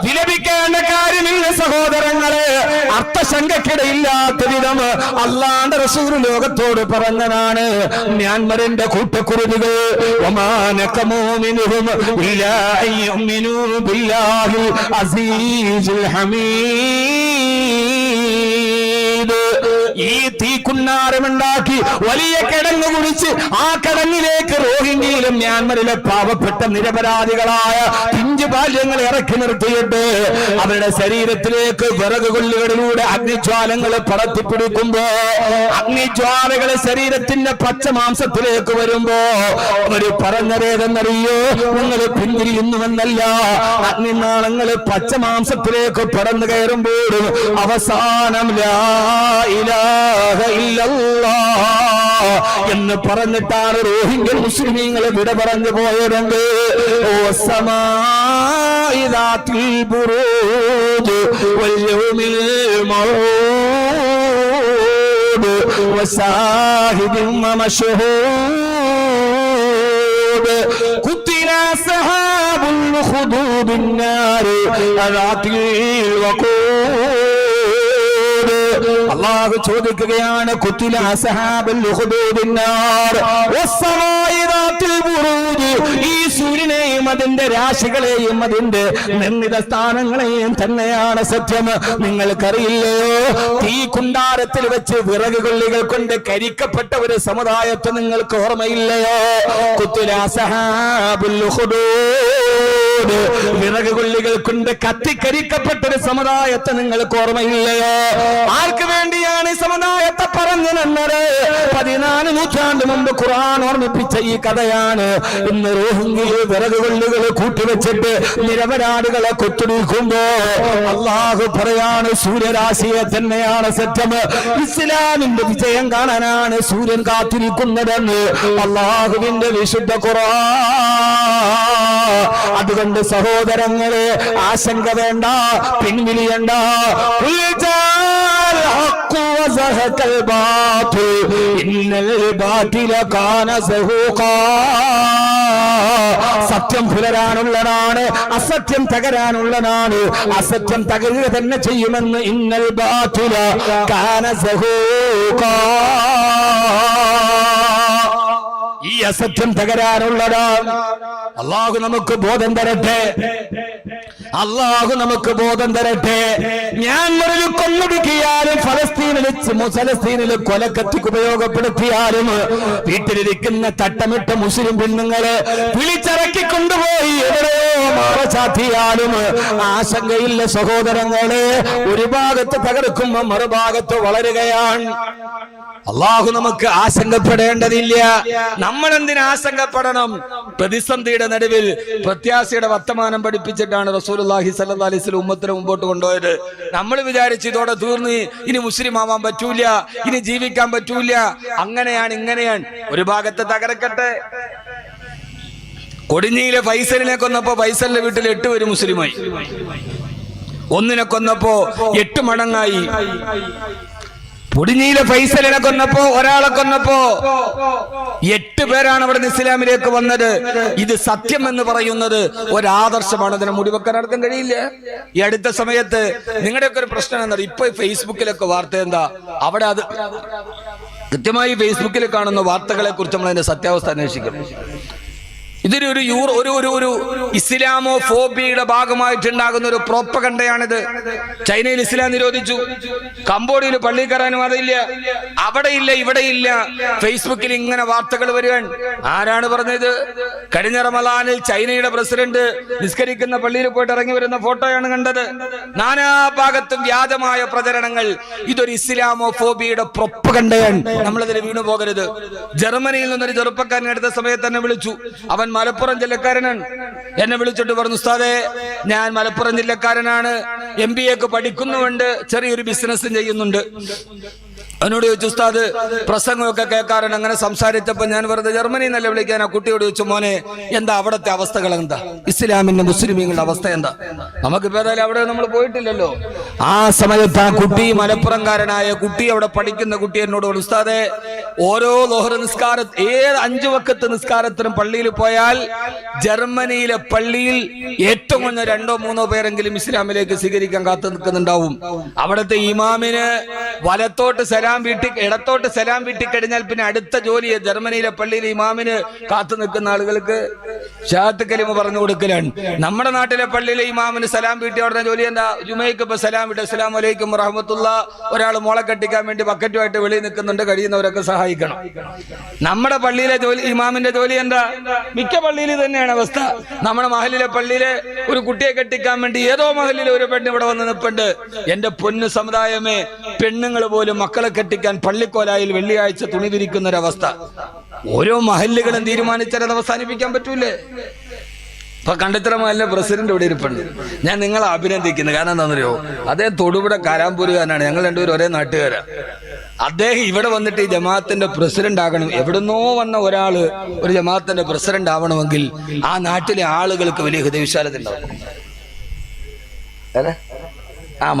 വിലപിക്കേണ്ട കാര്യമില്ല സഹോദരങ്ങളെ. അർത്ഥശങ്കക്കിടയില്ലാത്ത വിധം അല്ലാഹുവിന്റെ റസൂൽ ലോകത്തോട് പറഞ്ഞതാണ്. മ്യാൻമറിന്റെ കൂട്ടക്കുരുതികൾ ഈ തീക്കുന്നാരമുണ്ടാക്കി വലിയ കിടങ്ങ് കുടിച്ച് ആ കിടങ്ങിലേക്ക് റോഹിംഗ്യയിലും മ്യാൻമറിലെ പാവപ്പെട്ട നിരപരാധികളായ പിഞ്ചു ബാല്യങ്ങൾ ഇറക്കി നിർത്തിയിട്ട് അവരുടെ ശരീരത്തിലേക്ക് വിറക് കൊള്ളുകളിലൂടെ അഗ്നിജ്വാലങ്ങൾ പടത്തിപ്പിടിക്കുമ്പോ അഗ്നിജ്വാലകൾ ശരീരത്തിന്റെ പച്ചമാംസത്തിലേക്ക് വരുമ്പോ അവര് പറഞ്ഞതേതെന്നറിയോ? നിങ്ങൾ പിന്തിരിയുന്നുവെന്നല്ല, അഗ്നിനാളങ്ങൾ പച്ചമാംസത്തിലേക്ക് പടന്നു കയറുമ്പോഴും അവസാനം ലാ ഇലാഹ ഇല്ലല്ലാഹ് എന്ന് പറഞ്ഞിട്ടാണ് റോഹിംഗ്യ മുസ്ലിമീങ്ങളെ വിട പറഞ്ഞു പോയതെങ്കിൽ قتل أصحاب الأخدود النار ذات الوقود. അല്ലാഹു ചോദിക്കുകയാണ്, ഖുതില അസ്ഹാബുൽ ഉഖ്ദൂദിൻ നാർ വസ്സമാഇ ദാത്തിൽ ബുറൂജ്. ഈ സൂര്യനെയും അതിന്റെ രാശികളെയും അതിന്റെ നിർമ്മിത സ്ഥാനങ്ങളെയും തന്നെയാണ് സത്യം. നിങ്ങൾക്കറിയില്ലയോ, തീ കുണ്ടാരത്തിൽ വെച്ച് വിറക് കൊള്ളികൾ കൊണ്ട് കരിക്കപ്പെട്ട ഒരു സമുദായത്തെ നിങ്ങൾക്ക് ഓർമ്മയില്ലയോ? ഖുതില അസ്ഹാബുൽ ഉഖ്ദൂദ്, വിറക് കൊള്ളികൾ കൊണ്ട് കത്തിക്കരിക്കപ്പെട്ട ഒരു സമുദായത്തെ നിങ്ങൾക്ക് ഓർമ്മയില്ലയോ? ആർക്ക് വേണ്ടിയാണ് ഈ സമുദായത്തെ പറഞ്ഞു തന്നത്? 14 നൂറ്റാണ്ട് മുമ്പ് ഖുർആൻ ഓർമ്മിപ്പിച്ച ഈ കഥയാണ്. ഇന്ന് റോഹിംഗ്യയിൽ വിറക് കൊള്ളുകൾ കൂട്ടിവെച്ചിട്ട് നിരപരാധികളെ കൊത്തുനിൽക്കുമ്പോ അല്ലാഹു പറയാണ്, സൂര്യരാശിയെ തന്നെയാണ് സത്യം. ഇസ്ലാമിന്റെ വിജയം കാണാനാണ് സൂര്യൻ കാത്തിരിക്കുന്നതെന്ന് അല്ലാഹുവിന്റെ വിശുദ്ധ ഖുർആൻ. അതുകൊണ്ട് സഹോദരങ്ങളെ, ആശങ്ക വേണ്ട, പിൻവിളിയണ്ട. സത്യം പുലരാനുള്ളതാണ്, അസത്യം തകരാനുള്ളതാണ്. അസത്യം തകരുക തന്നെ ചെയ്യുമെന്ന് ഇന്നൽ ബാതില കാന സഹൂഖാ. ഈ അസത്യം തകരാനുള്ളതാണ്. അല്ലാഹു നമുക്ക് ബോധം തരട്ടെ, അല്ലാഹു നമുക്ക് ബോധം തരട്ടെ. മ്യാൻമറിൽ കൊന്നൊടുക്കിയാലും ഫലസ്തീനിൽ കൊലക്കത്തിക്ക് ഉപയോഗപ്പെടുത്തിയാലും വീട്ടിലിരിക്കുന്ന തട്ടമിട്ട മുസ്ലിം പെണ്ണുങ്ങളെ വിളിച്ചിറക്കി കൊണ്ടുപോയി എവിടെയോ മറച്ചാത്തിയാലും ആശങ്കയില്ല സഹോദരങ്ങളെ. ഒരു ഭാഗത്ത് തകർക്കുമ്പോ മറുഭാഗത്ത് വളരുകയാണ്. അല്ലാഹു നമുക്ക് ആശങ്കപ്പെടേണ്ടതില്ല. നമ്മൾ എന്തിനാ ആശങ്കപ്പെടണം? പ്രതിസന്ധിയുടെ നടുവിൽ പ്രത്യാശയുടെ വർത്തമാനം പഠിപ്പിച്ചിട്ടാണ് റസൂലുള്ളാഹി സ്വല്ലല്ലാഹി അലൈഹി വസല്ലം ഉമ്മത്തിനെ മുമ്പോട്ട് കൊണ്ടുപോയത്. നമ്മൾ വിചാരിച്ചു ഇതോടെ തീർന്ന്, ഇനി മുസ്ലിം ആവാൻ പറ്റൂല, ഇനി ജീവിക്കാൻ പറ്റൂല, അങ്ങനെയാണ് ഇങ്ങനെയാണ്. ഒരു ഭാഗത്ത് തകർക്കട്ടെ. കൊടിഞ്ഞിയിലെ ഫൈസലിനെ കൊന്നപ്പോ ഫൈസലിന്റെ വീട്ടിൽ 8 പേര് മുസ്ലിമായി. ഒന്നിനെ കൊന്നപ്പോ 8 മടങ്ങായി. പൊടിഞ്ഞിയിലെ ഫൈസലിനെ കൊന്നപ്പോ, ഒരാളെ കൊന്നപ്പോ 8 പേരാണ് അവിടെ നിന്ന് ഇസ്ലാമിലേക്ക് വന്നത്. ഇത് സത്യം എന്ന് പറയുന്നത് ഒരാദർശമാണ്. അതിനെ മുടിവെക്കാൻ നടത്താൻ കഴിയില്ല. ഈ അടുത്ത സമയത്ത് നിങ്ങളുടെയൊക്കെ ഒരു പ്രശ്നം എന്താ? ഇപ്പൊ ഫേസ്ബുക്കിലൊക്കെ വാർത്ത എന്താ? അവിടെ അത് കൃത്യമായി ഫേസ്ബുക്കിൽ കാണുന്ന വാർത്തകളെ കുറിച്ച് നമ്മൾ അതിന്റെ സത്യാവസ്ഥ അന്വേഷിക്കണം. ഇതൊരു ഒരു ഇസ്ലാമോ ഫോബിയുടെ ഭാഗമായിട്ടുണ്ടാകുന്ന ഒരു പ്രോപ്പഗണ്ടയാണിത്. ചൈനയിൽ ഇസ്ലാം നിരോധിച്ചു, കംബോഡിയയിൽ പള്ളി കയറാനും അതില്ല, അവിടെയില്ല ഇവിടെയില്ല. ഫേസ്ബുക്കിൽ ഇങ്ങനെ വാർത്തകൾ വരുവാൻ. ആരാണ് പറഞ്ഞത്? കഴിഞ്ഞ റമളാനിൽ ചൈനയുടെ പ്രസിഡന്റ് നിസ്കരിക്കുന്ന പള്ളിയിൽ പോയിട്ട് ഇറങ്ങി വരുന്ന ഫോട്ടോയാണ് കണ്ടത്. നാനാഭാഗത്തും വ്യാജമായ പ്രചരണങ്ങൾ. ഇതൊരു ഇസ്ലാമോ ഫോബിയുടെ പ്രോപ്പഗണ്ടയാണ്. നമ്മളതിൽ വീണു പോകരുത്. ജർമ്മനിയിൽ നിന്നൊരു ചെറുപ്പക്കാരൻ എടുത്ത സമയത്ത് തന്നെ വിളിച്ചു. അവൻ മലപ്പുറം ജില്ലക്കാരനാണ്. എന്നെ വിളിച്ചിട്ട് പറഞ്ഞു, ഉസ്താദേ ഞാൻ മലപ്പുറം ജില്ലക്കാരനാണ്, MBA പഠിക്കുന്നുണ്ട്, ചെറിയൊരു ബിസിനസ്സും ചെയ്യുന്നുണ്ട്. അവനോട് ചോദിച്ചു, ഉസ്താദ് പ്രസംഗമൊക്കെ കേൾക്കാറുണ്ട്. അങ്ങനെ സംസാരിച്ചപ്പോ ഞാൻ വെറുതെ ജർമ്മനിയിൽ നിന്നല്ല വിളിക്കാൻ. ആ കുട്ടിയോട് ചോദിച്ചു, മോനെ എന്താ അവിടുത്തെ അവസ്ഥകൾ, എന്താ ഇസ്ലാമിന്റെ മുസ്ലിമീങ്ങളുടെ അവസ്ഥ എന്താ? നമുക്കിപ്പോ ഏതായാലും അവിടെ നമ്മൾ പോയിട്ടില്ലല്ലോ. ആ സമയത്ത് ആ കുട്ടി, മലപ്പുറംകാരനായ കുട്ടി, അവിടെ പഠിക്കുന്ന കുട്ടി എന്നോട്, ഉസ്താദേ ഓരോ ലോഹർ നിസ്കാരം, ഏത് 5 വക്കത്ത് നിസ്കാരത്തിനും പള്ളിയിൽ പോയാൽ ജർമ്മനിയിലെ പള്ളിയിൽ ഏറ്റവും കുറഞ്ഞ 2-3 പേരെങ്കിലും ഇസ്ലാമിലേക്ക് സ്വീകരിക്കാൻ കാത്തു നിൽക്കുന്നുണ്ടാവും. അവിടുത്തെ ഇമാമിന് വലത്തോട്ട് സലാം വീട്ടി, ഇടത്തോട്ട് സലാം വീട്ടി കഴിഞ്ഞാൽ പിന്നെ അടുത്ത ജോലി ജർമ്മനിയിലെ പള്ളിയിലെ ഇമാമിന് കാത്തു നിൽക്കുന്ന ആളുകൾക്ക് ഷഹാദത്ത് കലിമ പറഞ്ഞു കൊടുക്കലാണ്. നമ്മുടെ നാട്ടിലെ പള്ളിയിലെ ഇമാമിന് സലാം വീട്ടി ഉടനെ ജോലി എന്താ? ജുമയ്ക്ക് ഇപ്പൊ സലാം വിട്ട് അസ്സലാമു അലൈക്കും റഹ്മത്തുള്ള. ഒരാൾ മോളെ കെട്ടിക്കാൻ വേണ്ടി ബക്കറ്റുമായിട്ട് വെളിയിൽ നിൽക്കുന്നുണ്ട്, കഴിയുന്നവരൊക്കെ സഹായിക്കണം. നമ്മുടെ പള്ളിയിലെ ജോലി, ഇമാമിന്റെ ജോലി എന്താ? മിക്ക പള്ളിയിൽ തന്നെയാണ് അവസ്ഥ. നമ്മുടെ മഹലിലെ പള്ളിയിലെ ഒരു കുട്ടിയെ കെട്ടിക്കാൻ വേണ്ടി ഏതോ മഹലിലെ ഒരു പെണ്ണ് ഇവിടെ വന്ന് നിൽപ്പുണ്ട്. എന്റെ പൊന്നു സമുദായമേ, പെണ്ണുങ്ങൾ പോലും മക്കളെ കെട്ടിക്കാൻ പള്ളിക്കോലായിൽ വെള്ളിയാഴ്ച തുണി വിരിക്കുന്നൊരവസ്ഥ. ഓരോ മഹല്ലുകളും തീരുമാനിച്ചാൽ അത് അവസാനിപ്പിക്കാൻ പറ്റൂലേ? ഇപ്പൊ കണ്ടിത്തറ മഹലിലെ പ്രസിഡന്റ് ഇവിടെ ഇരിപ്പുണ്ട്. ഞാൻ നിങ്ങളെ അഭിനന്ദിക്കുന്നു. കാരണം എന്താണെന്നറിയോ? അദ്ദേഹം തൊടുപുഴ കാരാമ്പൂരുകാരനാണ്. ഞങ്ങൾ രണ്ടുപേരും ഒരേ നാട്ടുകാരാ. അദ്ദേഹം ഇവിടെ വന്നിട്ട് ഈ ജമാഅത്തിന്റെ പ്രസിഡന്റ് ആകണം. എവിടുന്നോ വന്ന ഒരാള് ഒരു ജമാഅത്തിന്റെ പ്രസിഡന്റ് ആവണമെങ്കിൽ ആ നാട്ടിലെ ആളുകൾക്ക് വലിയ ഹൃദയവിശാലത ഉണ്ടാവും.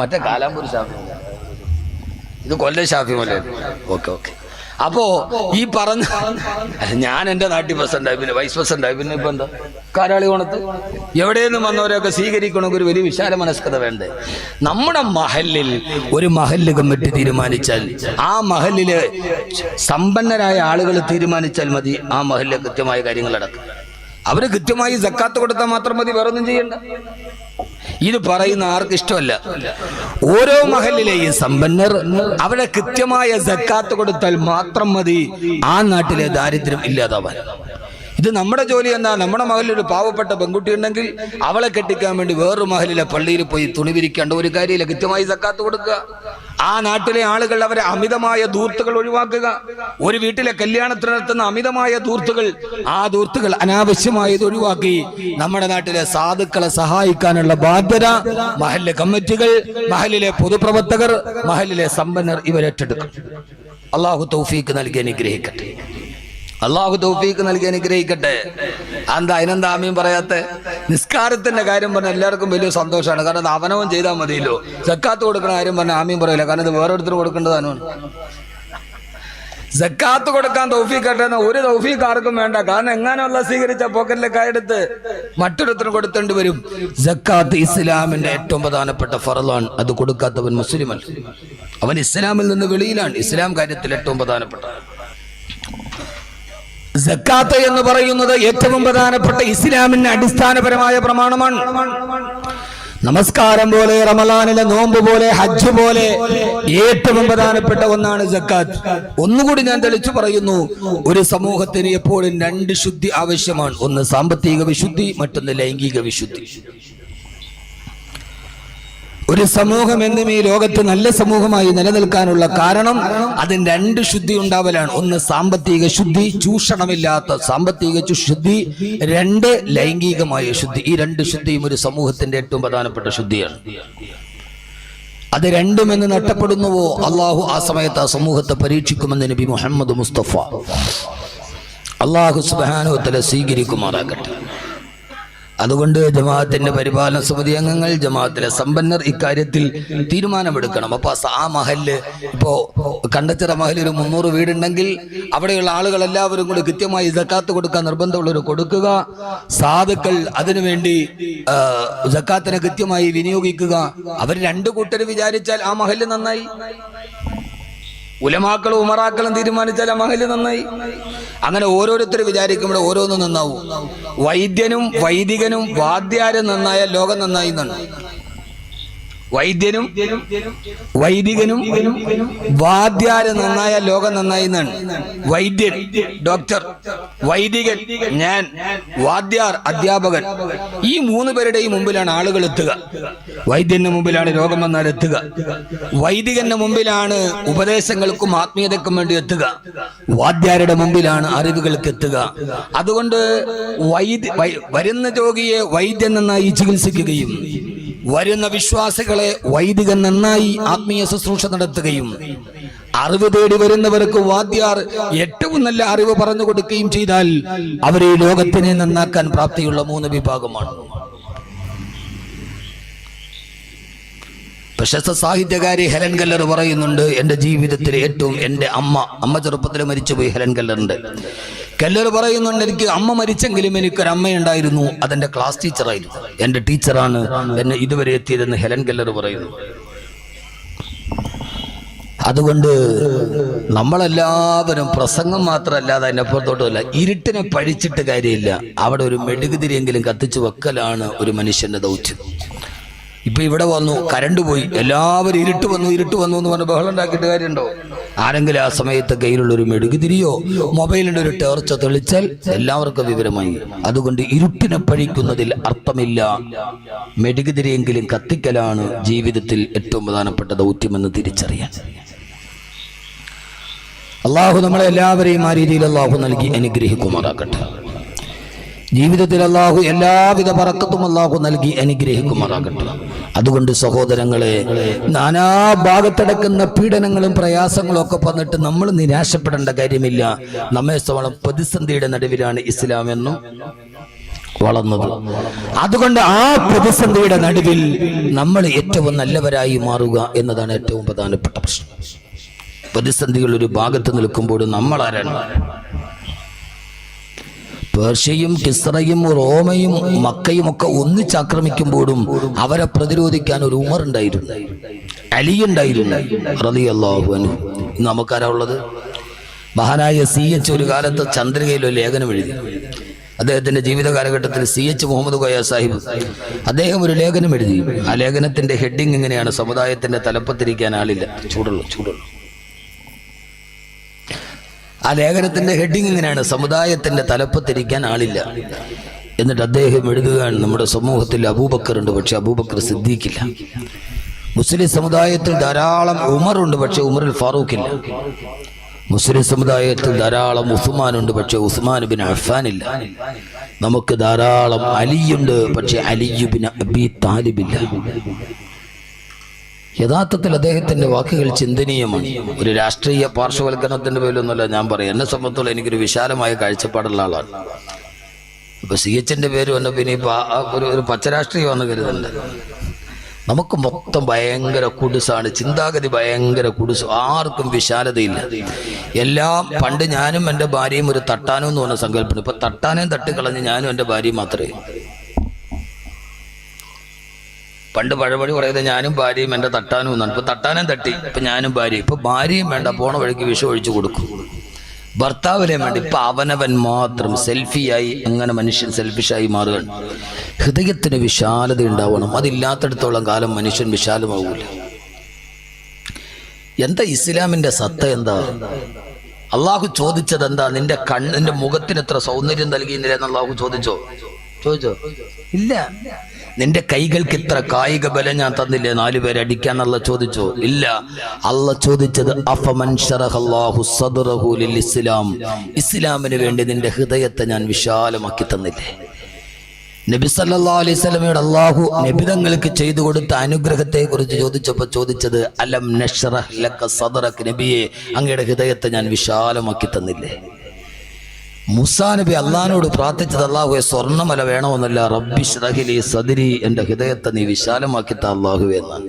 മറ്റേ കാലാമ്പൂർ ഷാഫി, ഇത് കൊല്ലം ഷാഫി പോലെ. ഓക്കെ. അപ്പോ ഈ പറഞ്ഞ ഞാൻ എന്റെ നാട്ടിൽ പ്രസിഡന്റായി, പിന്നെ വൈസ് പ്രസിഡന്റായി, പിന്നെ ഇപ്പൊ എന്താ കാരാളി കോണത്ത് എവിടെയെന്നും വന്നവരെയൊക്കെ സ്വീകരിക്കണമെങ്കിൽ ഒരു വലിയ വിശാല മനസ്കത വേണ്ടേ? നമ്മുടെ മഹല്ലിൽ ഒരു മഹല്ല് കമ്മിറ്റി തീരുമാനിച്ചാൽ, ആ മഹല്ലിലെ സമ്പന്നരായ ആളുകൾ തീരുമാനിച്ചാൽ മതി, ആ മഹല്ലിലെ കൃത്യമായ കാര്യങ്ങൾ നടക്കും. അവര് കൃത്യമായി സക്കാത്ത് കൊടുത്താൽ മാത്രം മതി, വേറൊന്നും ചെയ്യണ്ട. ഇത് പറയുന്ന ആർക്ക് ഇഷ്ടമല്ല. ഓരോ മഹല്ലിലെയും സമ്പന്നർ അവിടെ കൃത്യമായ സക്കാത്ത് കൊടുത്താൽ മാത്രം മതി ആ നാട്ടിലെ ദാരിദ്ര്യം ഇല്ലാതാവാൻ. ഇത് നമ്മുടെ ജോലി എന്നാ? നമ്മുടെ മഹലിൽ ഒരു പാവപ്പെട്ട പെൺകുട്ടി ഉണ്ടെങ്കിൽ അവളെ കെട്ടിക്കാൻ വേണ്ടി വേറൊരു മഹലിലെ പള്ളിയിൽ പോയി തുണി വിരിക്കേണ്ട ഒരു കാര്യമില്ല. കൃത്യമായി സക്കാത്ത് കൊടുക്കുക. ആ നാട്ടിലെ ആളുകൾ അവരെ അമിതമായ ധൂർത്തുകൾ ഒഴിവാക്കുക. ഒരു വീട്ടിലെ കല്യാണത്തിന് നടത്തുന്ന അമിതമായ ധൂർത്തുകൾ, ആ ധൂർത്തുകൾ അനാവശ്യമായത് ഒഴിവാക്കി നമ്മുടെ നാട്ടിലെ സാധുക്കളെ സഹായിക്കാനുള്ള ബാധ്യത മഹല്ല് കമ്മിറ്റികൾ, മഹലിലെ പൊതുപ്രവർത്തകർ, മഹലിലെ സമ്പന്നർ ഇവരേറ്റെടുക്കും. അള്ളാഹു തൗഫീക്ക് നൽകി അനുഗ്രഹിക്കട്ടെ. അള്ളാഹു തൗഫീക്ക് നൽകി അനുഗ്രഹിക്കട്ടെ. അതിനെന്താ ആമീൻ പറയാത്ത? നിസ്കാരത്തിന്റെ കാര്യം പറഞ്ഞാൽ എല്ലാവർക്കും വലിയ സന്തോഷമാണ്. കാരണം അത് അവനവൻ ചെയ്താൽ മതിയല്ലോ. സക്കാത്ത് കൊടുക്കുന്ന കാര്യം പറഞ്ഞാൽ ആമീൻ പറയില്ല. കാരണം ഇത് വേറൊരുത്തർ കൊടുക്കേണ്ടതാണ്. സക്കാത്ത് കൊടുക്കാൻ തൗഫീഖ് ഒരു തൗഫീഖ് ആർക്കും വേണ്ട. കാരണം എങ്ങാനുള്ള സ്വീകരിച്ച പോക്കറ്റിലെ കൈയെടുത്ത് മറ്റൊരുത്തരും കൊടുത്തേണ്ടി വരും. സക്കാത്ത് ഇസ്ലാമിന്റെ ഏറ്റവും പ്രധാനപ്പെട്ട ഫറലാണ്. അത് കൊടുക്കാത്തവൻ മുസ്ലിമല്ല, അവൻ ഇസ്ലാമിൽ നിന്ന് വെളിയിലാണ്. ഇസ്ലാം കാര്യത്തിൽ ഏറ്റവും പ്രധാനപ്പെട്ട സക്കാത്ത് എന്ന് പറയുന്നത് ഏറ്റവും പ്രധാനപ്പെട്ട ഇസ്ലാമിന്റെ അടിസ്ഥാനപരമായ പ്രമാണമാണ്. നമസ്കാരം പോലെ, റമളാനിലെ നോമ്പ് പോലെ, ഹജ്ജ് പോലെ ഏറ്റവും പ്രധാനപ്പെട്ട ഒന്നാണ് സക്കാത്ത്. ഒന്നുകൂടി ഞാൻ തെളിച്ചു പറയുന്നു, ഒരു സമൂഹത്തിന് എപ്പോഴും 2 ശുദ്ധി ആവശ്യമാണ്. ഒന്ന് സാമ്പത്തിക വിശുദ്ധി, മറ്റൊന്ന് ലൈംഗിക വിശുദ്ധി. ഒരു സമൂഹം എന്നും ഈ ലോകത്ത് നല്ല സമൂഹമായി നിലനിൽക്കാനുള്ള കാരണം അതിന് 2 ശുദ്ധി ഉണ്ടാവലാണ്. ഒന്ന് സാമ്പത്തിക ശുദ്ധി, ചൂഷണമില്ലാത്ത സാമ്പത്തിക ശുദ്ധി. 2 ലൈംഗികമായ ശുദ്ധി. ഈ 2 ശുദ്ധിയും ഒരു സമൂഹത്തിന്റെ ഏറ്റവും പ്രധാനപ്പെട്ട ശുദ്ധിയാണ്. അത് രണ്ടും എന്ന് നഷ്ടപ്പെടുന്നുവോ അള്ളാഹു ആ സമയത്ത് ആ സമൂഹത്തെ പരീക്ഷിക്കുമെന്ന് നബി മുഹമ്മദ് മുസ്തഫ. അള്ളാഹു സുബ്ഹാനഹു വ തആല സ്വീകരിക്കുമാറാകട്ടെ. അതുകൊണ്ട് ജമാഅത്തിന്റെ പരിപാലന സമിതി അംഗങ്ങൾ, ജമാഅത്തിലെ സമ്പന്നർ ഇക്കാര്യത്തിൽ തീരുമാനമെടുക്കണം. അപ്പൊ ആ മഹല്ല്, ഇപ്പോ കണ്ടച്ചിറ മഹലിൽ 300 വീടുണ്ടെങ്കിൽ അവിടെയുള്ള ആളുകൾ എല്ലാവരും കൂടി കൃത്യമായി സക്കാത്ത് കൊടുക്കാൻ നിർബന്ധമുള്ളവർ കൊടുക്കുക. സാധുക്കൾ അതിനുവേണ്ടി സക്കാത്തിനെ കൃത്യമായി വിനിയോഗിക്കുക. അവർ 2 കൂട്ടർ വിചാരിച്ചാൽ ആ മഹല്ല് നന്നായി. ഉലമാക്കളും ഉമറാക്കളും തീരുമാനിച്ചാൽ മഹല് നന്നായി. അങ്ങനെ ഓരോരുത്തർ വിചാരിക്കുമ്പോൾ ഓരോന്നും നന്നാവും. വൈദ്യനും വൈദികനും വാദ്യാരും നന്നായാൽ ലോകം നന്നായി എന്നാണ്. വൈദ്യനും വൈദികനും വാദ്യാര് നന്നായാൽ ലോകം നന്നായി എന്നാണ്. വൈദ്യൻ ഡോക്ടർ, വൈദികൻ ഞാൻ, വാദ്യാർ അധ്യാപകൻ, ഈ 3 പേരുടെയും മുമ്പിലാണ് ആളുകൾ എത്തുക. വൈദ്യന്റെ മുമ്പിലാണ് രോഗം വന്നാൽ എത്തുക. വൈദികന്റെ മുമ്പിലാണ് ഉപദേശങ്ങൾക്കും ആത്മീയതയ്ക്കും വേണ്ടി എത്തുക. വാദ്യാരുടെ മുമ്പിലാണ് അറിവുകൾക്ക് എത്തുക. അതുകൊണ്ട് വരുന്ന രോഗിയെ വൈദ്യൻ നന്നായി ചികിത്സിക്കുകയും വരുന്ന വിശ്വാസികളെ വൈദികൻ നന്നായി ആത്മീയ ശുശ്രൂഷ നടത്തുകയും അറിവ് തേടി വരുന്നവർക്ക് വാദ്യാർ ഏറ്റവും നല്ല അറിവ് പറഞ്ഞു കൊടുക്കുകയും ചെയ്താൽ അവരെ ലോകത്തിനെ നന്നാക്കാൻ പ്രാപ്തിയുള്ള 3 വിഭാഗമാണ്. പ്രശസ്ത സാഹിത്യകാരി ഹെലൻ കെല്ലർ പറയുന്നുണ്ട്, എൻ്റെ ജീവിതത്തിൽ ഏറ്റവും എൻ്റെ അമ്മ ചെറുപ്പത്തിൽ മരിച്ചുപോയി. ഹെലൻ കെല്ലറിന്റെ കെല്ലർ പറയുന്നുണ്ട്, എനിക്ക് അമ്മ മരിച്ചെങ്കിലും എനിക്കൊരമ്മയുണ്ടായിരുന്നു, അതെന്റെ ക്ലാസ് ടീച്ചറായിരുന്നു, എൻ്റെ ടീച്ചറാണ് എന്നെ ഇതുവരെ എത്തിയതെന്ന് ഹെലൻ കെല്ലർ പറയുന്നു. അതുകൊണ്ട് നമ്മളെല്ലാവരും പ്രസംഗം മാത്രമല്ലാതെ അതിനപ്പുറത്തോട്ടുമല്ല, ഇരുട്ടിനെ പഴിച്ചിട്ട് കാര്യമില്ല. അവിടെ ഒരു മെഴുകുതിരിയെങ്കിലും കത്തിച്ചു വെക്കലാണ് ഒരു മനുഷ്യന്റെ ദൗത്യം. ഇപ്പൊ ഇവിടെ വന്നു, കരണ്ട് പോയി, എല്ലാവരും ഇരുട്ട് വന്നു എന്ന് പറഞ്ഞ് ബഹളം ഉണ്ടാക്കിയിട്ട് കാര്യമുണ്ടോ? ആരെങ്കിലും ആ സമയത്ത് കയ്യിലുള്ളൊരു മെഴുകുതിരിയോ മൊബൈലിൻ്റെ ഒരു ടോർച്ചോ തെളിച്ചാൽ എല്ലാവർക്കും വിവരമായി. അതുകൊണ്ട് ഇരുട്ടിനെ പഴിക്കുന്നതിൽ അർത്ഥമില്ല. മെഴുകുതിരിയെങ്കിലും കത്തിക്കലാണ് ജീവിതത്തിൽ ഏറ്റവും പ്രധാനപ്പെട്ട ദൗത്യമെന്ന് തിരിച്ചറിയാൻ അള്ളാഹു നമ്മളെ എല്ലാവരെയും ആ രീതിയിൽ അള്ളാഹു നൽകി അനുഗ്രഹിക്കുമാറാകട്ടെ. ജീവിതത്തിൽ അള്ളാഹു എല്ലാവിധ ബറക്കത്തും അള്ളാഹു നൽകി അനുഗ്രഹിക്കുമാറാകട്ടെ. അതുകൊണ്ട് സഹോദരങ്ങളെ, നാനാഭാഗത്തടക്കുന്ന പീഡനങ്ങളും പ്രയാസങ്ങളും ഒക്കെ വന്നിട്ട് നമ്മൾ നിരാശപ്പെടേണ്ട കാര്യമില്ല. നമ്മെ സംബന്ധിച്ച് പ്രതിസന്ധിയുടെ നടുവിലാണ് ഇസ്ലാം എന്നും വളർന്നത്. അതുകൊണ്ട് ആ പ്രതിസന്ധിയുടെ നടുവിൽ നമ്മൾ ഏറ്റവും നല്ലവരായി മാറുക എന്നതാണ് ഏറ്റവും പ്രധാനപ്പെട്ട പ്രശ്നം. പ്രതിസന്ധികൾ ഒരു ഭാഗത്ത് നിൽക്കുമ്പോൾ നമ്മൾ ആരാണ്? പേർഷ്യയും കിസ്റയും റോമയും മക്കയും ഒക്കെ ഒന്നിച്ചാക്രമിക്കുമ്പോഴും അവരെ പ്രതിരോധിക്കാൻ ഒരു ഉമർ ഉണ്ടായിരുന്നു, അലി ഉണ്ടായിരുന്നു റളിയല്ലാഹു അൻഹു. നമുക്കാരാ ഉള്ളത്? മഹാനായ CH ഒരു കാലത്ത് ചന്ദ്രികയിൽ ഒരു ലേഖനം എഴുതി. അദ്ദേഹത്തിന്റെ ജീവിത കാലഘട്ടത്തിൽ CH മുഹമ്മദ് കോയ സാഹിബ് അദ്ദേഹം ഒരു ലേഖനം എഴുതി. ആ ലേഖനത്തിന്റെ ഹെഡിങ് ഇങ്ങനെയാണ്: സമുദായത്തിന്റെ തലപ്പത്തിരിക്കാൻ ആളില്ല. ചൂടുള്ളൂ. ആ ലേഖനത്തിന്റെ ഹെഡിങ് ഇങ്ങനെയാണ്: സമുദായത്തിന്റെ തലപ്പത്തിരിക്കാൻ ആളില്ല. എന്നിട്ട് അദ്ദേഹം എഴുതുകയാണ്, നമ്മുടെ സമൂഹത്തിൽ അബൂബക്കർ ഉണ്ട്, പക്ഷെ അബൂബക്കർ സിദ്ദീഖില്ല. മുസ്ലിം സമുദായത്തിൽ ധാരാളം ഉമറുണ്ട്, പക്ഷെ ഉമറുൽ ഫാറൂഖ് ഇല്ല. മുസ്ലിം സമുദായത്തിൽ ധാരാളം ഉസ്മാനുണ്ട്, പക്ഷെ ഉസ്മാൻ ബിൻ അഫ്ഫാൻ ഇല്ല. നമുക്ക് ധാരാളം അലിയുണ്ട്, പക്ഷെ അലി ബിൻ അബി താലിബ് ഇല്ല. യഥാർത്ഥത്തിൽ അദ്ദേഹത്തിന്റെ വാക്കുകൾ ചിന്തനീയമാണ്. ഒരു രാഷ്ട്രീയ പാർശ്വവൽക്കരണത്തിന്റെ പേരിലൊന്നുമല്ല ഞാൻ പറയാം. എന്നെ സംബന്ധിച്ചോളം എനിക്കൊരു വിശാലമായ കാഴ്ചപ്പാടുള്ള ആളാണ്. ഇപ്പൊ CHന്റെ പേര് വന്ന പിന്നെ ഇപ്പൊ ഒരു പച്ചരാഷ്ട്രീയമാണെന്ന് കരുതണ്ട. നമുക്ക് മൊത്തം ഭയങ്കര കുടുസാണ്, ചിന്താഗതി ഭയങ്കര കുടുസ്, ആർക്കും വിശാലതയില്ല. എല്ലാം പണ്ട് ഞാനും എൻ്റെ ഭാര്യയും ഒരു തട്ടാനും എന്ന് പറഞ്ഞ സങ്കല്പം. ഇപ്പൊ തട്ടാനേം തട്ടിക്കളഞ്ഞ് ഞാനും എൻ്റെ ഭാര്യയും മാത്രമേ. പണ്ട് പഴപടി പറയുന്നത് ഞാനും ഭാര്യയും എൻ്റെ തട്ടാനും എന്നാണ്. ഇപ്പൊ തട്ടാനും തട്ടി, ഇപ്പൊ ഞാനും ഭാര്യയും. ഇപ്പൊ ഭാര്യയും വേണ്ട, പോണ വഴിക്ക് വിഷം ഒഴിച്ചു കൊടുക്കും. ഭർത്താവിനെ വേണ്ടി ഇപ്പൊ അവനവൻ മാത്രം സെൽഫിയായി. അങ്ങനെ മനുഷ്യൻ സെൽഫിഷായി മാറുകയാണ്. ഹൃദയത്തിന് വിശാലത ഉണ്ടാവണം. അതില്ലാത്തടത്തോളം കാലം മനുഷ്യൻ വിശാലമാവൂല. എന്താ ഇസ്ലാമിന്റെ സത്ത? എന്താ അള്ളാഹു ചോദിച്ചത്? എന്താ നിന്റെ മുഖത്തിന് എത്ര സൗന്ദര്യം നൽകിയെന്ന് അള്ളാഹു ചോദിച്ചോ? ഇല്ല. നിന്റെ കൈകൾക്ക് ഇത്ര കായിക ബലം ഞാൻ തന്നില്ലേ 4 പേരെ അടിക്കാന്നുള്ള ചോദിച്ചോ? ഇല്ല. അള്ള ചോദിച്ചത് അഫമൻ ശറഹല്ലാഹു സദ്റഹു ലിൽ ഇസ്ലാം, ഇസ്ലാമിന് വേണ്ടി നിന്റെ ഹൃദയത്തെ ഞാൻ വിശാലമാക്കി തന്നില്ലേ? നബി സല്ലല്ലാഹു അലൈഹി വസല്ലമയോട് അല്ലാഹു നബിതങ്ങൾക്ക് ചെയ്തു കൊടുത്ത അനുഗ്രഹത്തെ കുറിച്ച് ചോദിച്ചപ്പോൾ ചോദിച്ചത് അലം നശ്റഹ് ലക സദ്റക, നബിയെ അങ്ങയുടെ ഹൃദയത്തെ ഞാൻ വിശാലമാക്കി തന്നില്ലേ? മൂസാ നബി അള്ളാഹിനോട് പ്രാർത്ഥിച്ചത് അല്ലാഹുവേ സ്വർണ്ണമല വേണമെന്നല്ല, റബ്ബി ശ്റഹ് ലി സദ്രി, എൻ്റെ ഹൃദയത്തെ നീ വിശാലമാക്കി താ അല്ലാഹുവേ എന്നാണ്.